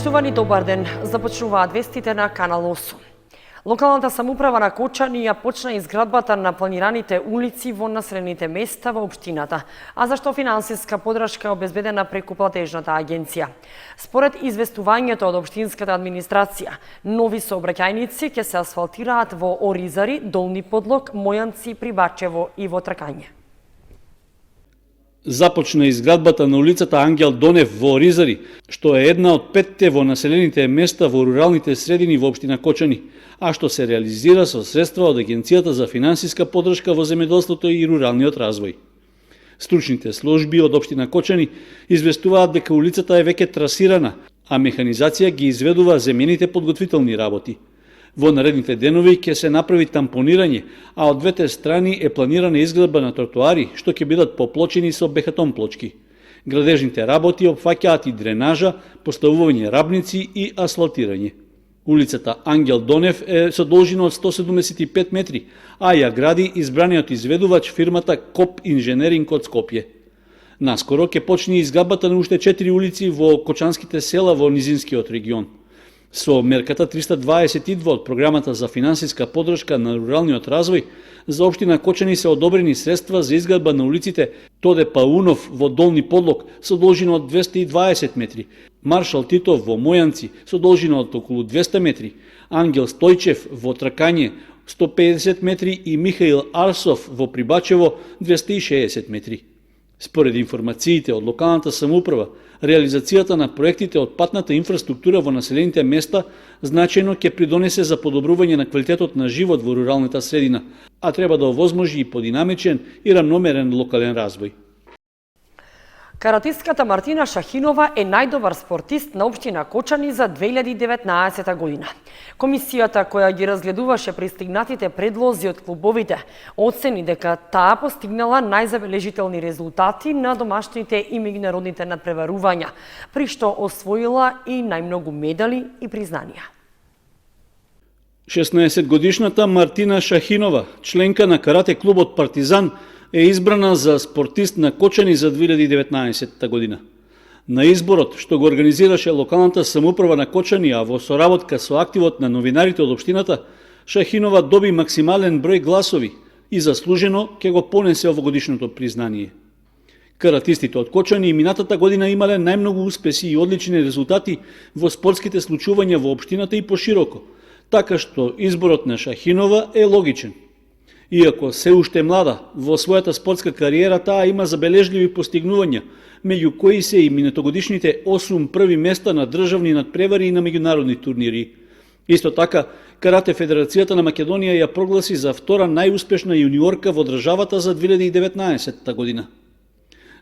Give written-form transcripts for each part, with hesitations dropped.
Поштувани, добар ден. Започнуваат вестите на Канал 8. Локалната самоуправа на Кочани ја почна изградбата на планираните улици во населените места во општината, а зашто финансиска подршка е обезбедена преку платежната агенција. Според известувањето од општинската администрација, нови сообраќајници ќе се асфалтираат во Оризари, Долни Подлог, Мојанци, Прибачево и во Тркање. Започна изградбата на улицата Ангел Донев во Оризари, што е една од 5 во населените места во руралните средини во општина Кочани, а што се реализира со средства од Агенцијата за финансиска подршка во земјоделството и руралниот развој. Стручните служби од општина Кочани известуваат дека улицата е веќе трасирана, а механизација ги изведува земените подготвителни работи. Во наредните денови ќе се направи тампонирање, а од двете страни е планирана изградба на тротоари, што ќе бидат поплочени со бехатон плочки. Градежните работи опфаќаат и дренажа, поставување рабници и асфалтирање. Улицата Ангел Донев е со должина од 175 метри, а ја гради избраниот изведувач фирмата КОП Инженеринг од Скопје. Наскоро ќе почне изградбата на уште 4 улици во кочанските села во низинскиот регион. Со мерката 322 од програмата за финансиска подршка на руралниот развој, за општина Кочани се одобрени средства за изградба на улиците Тоде Паунов во Долни Подлог со должина од 220 метри, Маршал Титов во Мојанци со должина од околу 200 метри, Ангел Стојчев во Тркање 150 метри и Михаил Арсов во Прибачево 260 метри. Според информациите од локалната самоуправа, реализацијата на проектите од патната инфраструктура во населените места значајно ќе придонесе за подобрување на квалитетот на живот во руралната средина, а треба да овозможи и подинамичен и рамномерен локален развој. Каратистката Мартина Шахинова е најдобар спортист на општина Кочани за 2019 година. Комисијата која ги разгледуваше пристигнатите предлози од клубовите оцени дека таа постигнала најзабележителни резултати на домашните и меѓународните надпреварувања, при што освоила и најмногу медали и признанија. 16-годишната Мартина Шахинова, членка на карате клубот Партизан, е избрана за спортист на Кочани за 2019 година. На изборот, што го организираше локалната самоуправа на Кочани, а во соработка со активот на новинарите од општината, Шахинова доби максимален број гласови и заслужено ќе го понесе овогодишното признание. Каратистите од Кочани и минатата година имале најмногу успеси и одлични резултати во спортските случувања во општината и пошироко, така што изборот на Шахинова е логичен. Иако се уште млада, во својата спортска кариера таа има забележливи постигнувања, меѓу кои се и минатогодишните 8 први места на државни надпревари и на меѓународни турнири. Исто така, Карате Федерацијата на Македонија ја прогласи за втора најуспешна јуниорка во државата за 2019 година.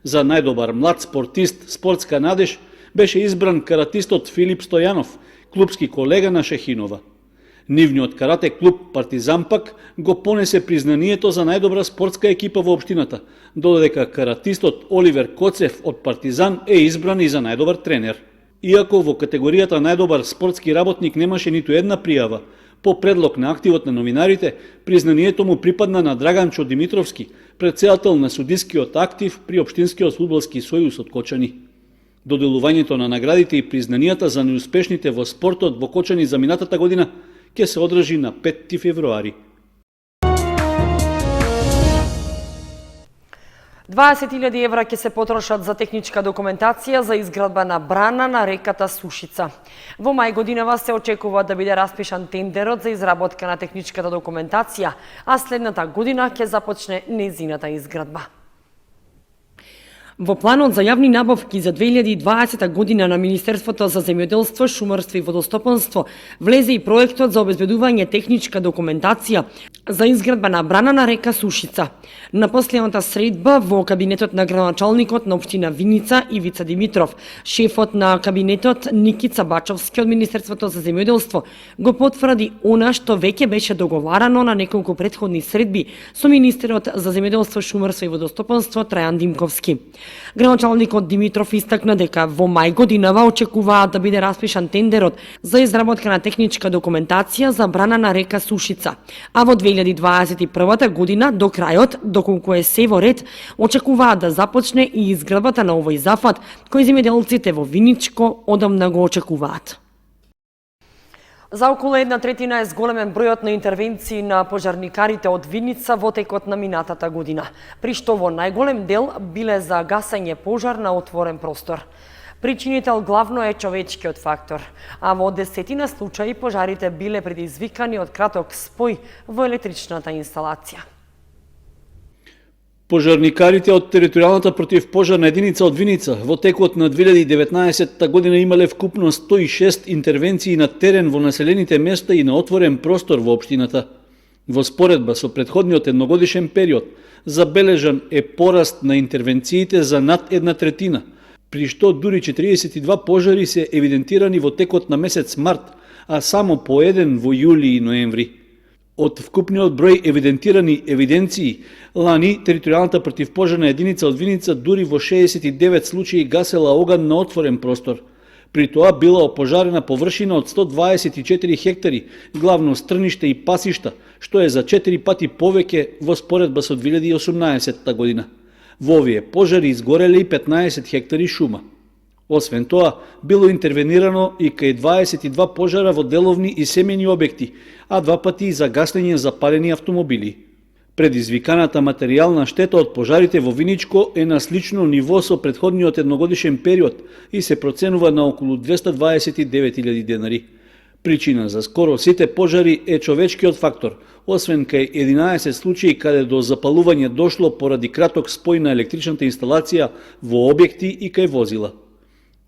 За најдобар млад спортист спортска надеж беше избран каратистот Филип Стојанов, клубски колега на Шахинова. Нивниот карате клуб Партизан пак го понесе признанието за најдобра спортска екипа во општината, додека каратистот Оливер Коцев од Партизан е избран и за најдобар тренер. Иако во категоријата најдобар спортски работник немаше ниту една пријава, по предлог на активот на новинарите, признанието му припадна на Драганчо Димитровски, претседател на судискиот актив при Општинскиот фудбалски сојуз од Кочани. Доделувањето на наградите и признанијата за неуспешните во спортот во Кочани за минатата година ќе се одржи на 5 февруари. 20.000 евра ќе се потрошат за техничка документација за изградба на брана на реката Сушица. Во мај годинава се очекува да биде распишан тендерот за изработка на техничката документација, а следната година ќе започне незината изградба. Во планот за јавни набавки за 2020 година на Министерството за земјоделство, шумарство и водостопанство влезе и проектот за обезбедување техничка документација за изградба на брана на река Сушица. На последната средба во кабинетот на градоначалникот на општина Виница Ивица Димитров, шефот на кабинетот Никица Бачовски од Министерството за земјоделство го потврди она што веќе беше договарано на неколку претходни средби со министерот за земјоделство, шумарство и водостопанство Трајан Димковски. Градоначалникот Димитров истакна дека во мај годинава очекуваат да биде распишан тендерот за изработка на техничка документација за брана на река Сушица, а во 2021 2021 година до крајот, доколку е се во ред, очекуваат да започне и изградбата на овој зафат, кој земјоделците во Виничко одамна го очекуваат. За околу 1/3 е зголемен бројот на интервенции на пожарникарите од Виница во текот на минатата година, при што во најголем дел биле за гасење пожар на отворен простор. Причинител главно е човечкиот фактор, а во 10 случаи пожарите биле предизвикани од краток спој во електричната инсталација. Пожарникарите од територијалната противпожарна единица од Виница во текот на 2019 година имале вкупно 106 интервенции на терен во населените места и на отворен простор во општината. Во споредба со претходниот едногодишен период, забележан е пораст на интервенциите за над 1/3, при што дури 42 пожари се евидентирани во текот на месец март, а само по еден во јули и ноември. Од вкупниот број евидентирани евиденции, лани територијалната противпожарна единица од Виница дури во 69 случаи гасела оган на отворен простор. При тоа била опожарена површина од 124 хектари, главно стрниште и пасишта, што е за 4 пати повеќе во споредба со 2018 година. Во овие пожари изгореле и 15 хектари шума. Освен тоа, било интервенирано и кај 22 пожара во деловни и семејни објекти, а 2 пати и за гаснење запалени автомобили. Предизвиканата материјална штета од пожарите во Виничко е на слично ниво со претходниот едногодишен период и се проценува на околу 229.000 денари. Причина за скоро сите пожари е човечкиот фактор, освен кај 11 случаи каде до запалување дошло поради краток спој на електричната инсталација во објекти и кај возила.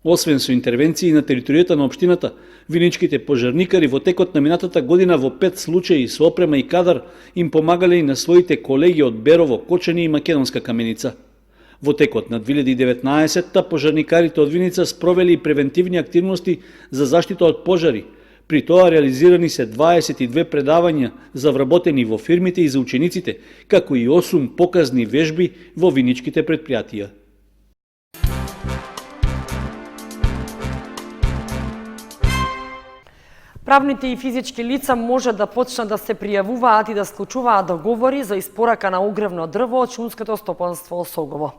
Освен со интервенции на територијата на општината, виничките пожарникари во текот на минатата година во 5 случаи со опрема и кадар им помагале и на своите колеги од Берово, Кочани и Македонска Каменица. Во текот на 2019-та пожарникарите од Виница спровели и превентивни активности за заштита од пожари. При тоа реализирани се 22 предавања за вработени во фирмите и за учениците, како и 8 показни вежби во виничките предпријатија. Правните и физички лица може да почнат да се пријавуваат и да склучуваат договори за испорака на огревно дрво од шумското стопанство Осогово.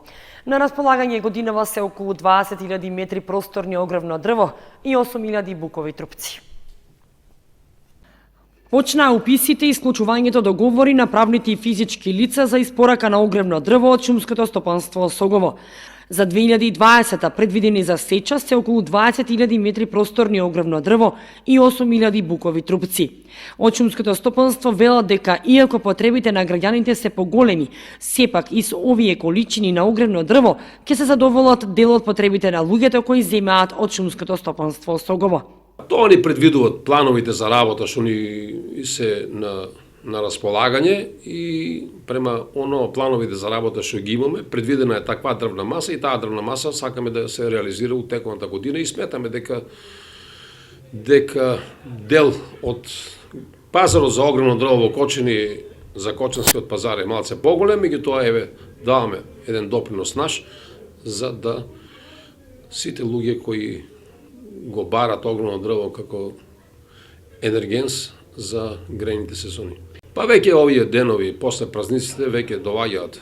На располагање годинава се околу 20.000 метри просторни огревно дрво и 8.000 букови трупци. Почнаа уписите и склучувањето договори на правните и физички лица за испорака на огревно дрво од шумското стопанство Осогово. За 2020 предвидени за сеча се околу 20.000 метри просторни огревно дрво и 8.000 букови трупци. Од шумското стопанство велат дека иако потребите на граѓаните се поголеми, сепак и со овие количини на огревно дрво ќе се задоволат дел од потребите на луѓето кои земаат од шумското стопанство Осогово. Тоа ни предвидуваат плановите за работа што ни се на располагање и према плановите за работа што ги имаме, предвидена е таква дрвна маса и таа дрвна маса сакаме да се реализира у теконата година и сметаме дека дел од пазарот за огромно дрво во Кочани, за кочанскиот пазар е малце поголем, меѓутоа даваме еден допринос наш за да сите луѓе кои го барат огромно дрво како енергенс за грејните сезони. Па веќе овие денови, после празниците, веќе доваѓаат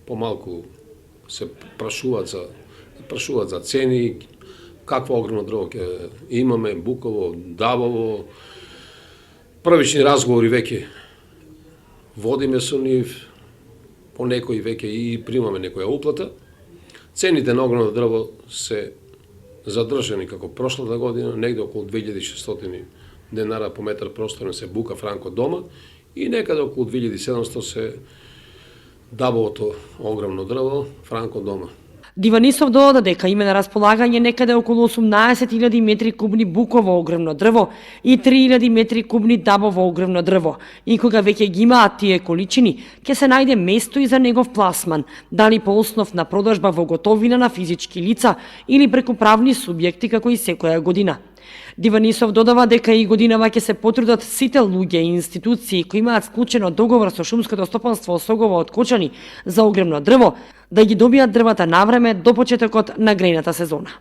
помалку се прашуваат за цени, какво огромно дрво ќе имаме, буково, дабово. Првични разговори веќе водиме со нив, по некои веќе и примаме некоја уплата. Цените на огромно дрво се задржани како прошлата година, негде околу 2600 денара по метар просторен се бука Франко дома и некаде околу 2700 се дабовото огромно дрво Франко дома. Диванисов додаде дека има на располагање некаде околу 18.000 метри кубни буково огревно дрво и 3.000 метри кубни дабово огревно дрво. И кога веќе ги имаат тие количини, ќе се најде место и за негов пласман, дали по основ на продажба во готовина на физички лица или преку правни субјекти како и секоја година. Диванисов додава дека и годинава ќе се потрудат сите луѓе и институции кои имаат склучено договор со шумското стопанство Осогово од Кочани за огревно дрво да ги добијат дрвата навреме до почетокот на грејната сезона.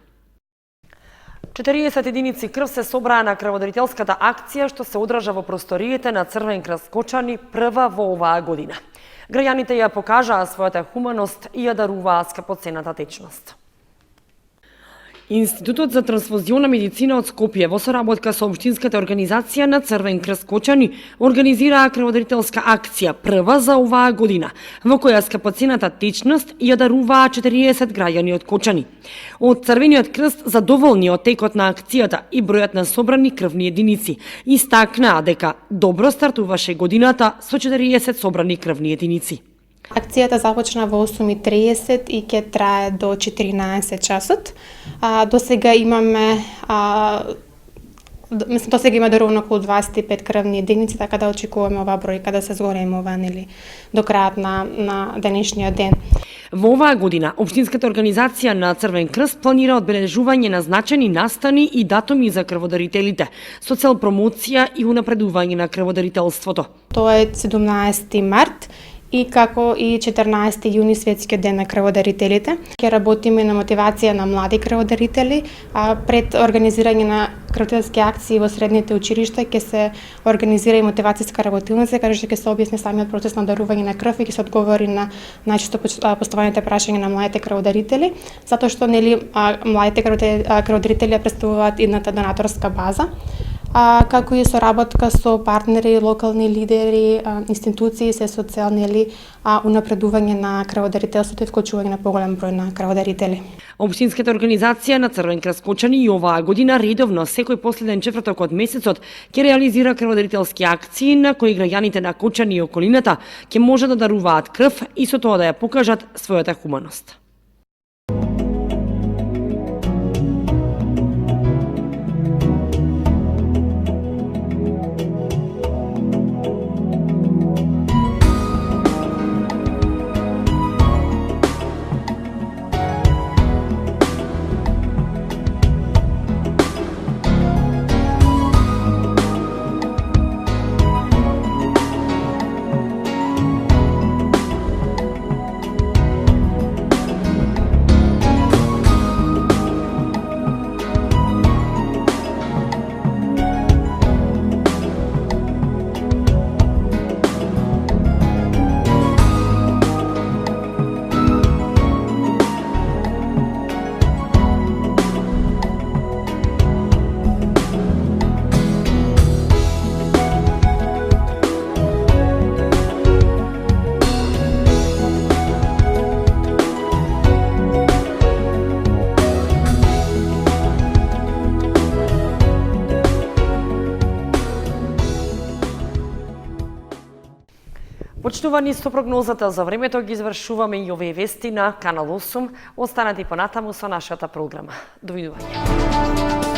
40 единици крв се собраа на крводарителската акција што се одржа во просториите на Црвен крст Кочани прва во оваа година. Граѓаните ја покажаа својата хуманост и ја даруваа скапоцената течност. Институтот за трансфузионна медицина од Скопје во соработка со Општинската организација на Црвен крст Кочани организираа крводарителска акција прва за оваа година, во која скапоцената течност ја даруваа 40 граѓани од Кочани. Од Црвениот крст задоволни од текот на акцијата и бројот на собрани крвни единици, истакнаа дека добро стартуваше годината со 40 собрани крвни единици. Акцијата започна во 8:30 и ќе трае до 14 часот. До сега имаме до сега има доровно околу 25 крвни единици, така да очекуваме оваа бројка да се зголемува до крајот на денешниот ден. Во оваа година, Општинската организација на Црвен крст планира одбележување на значајни настани и датуми за крводарителите, со цел промоција и унапредување на крводарителството. Тоа е 17 март и како и 14 јуни светскиот ден на крводарителите. Ќе работиме на мотивација на млади крводарители, пред организирање на крводарителски акции во средните училишта ќе се организира и мотивацијска работилница, каде што ќе се објасни самиот процес на дарување на крв и ќе се одговори на најчесто поставаните прашања на младите крводарители, затоа што младите крводарители представуваат едната донаторска база, како и соработка со партнери, локални лидери, институции се со цел унапредување на крводарителството и вклучување на поголем број на крводарители. Општинската организација на Црвен крст Кочани и оваа година редовно секој последен четврток од месецот ќе реализира крводарителски акции на кои граѓаните на Кочани и околината ќе може да даруваат крв и со тоа да ја покажат својата хуманост. Почнувани со прогнозата за времето ги извршуваме и овие вести на Канал 8. Останете понатаму со нашата програма. Довидување.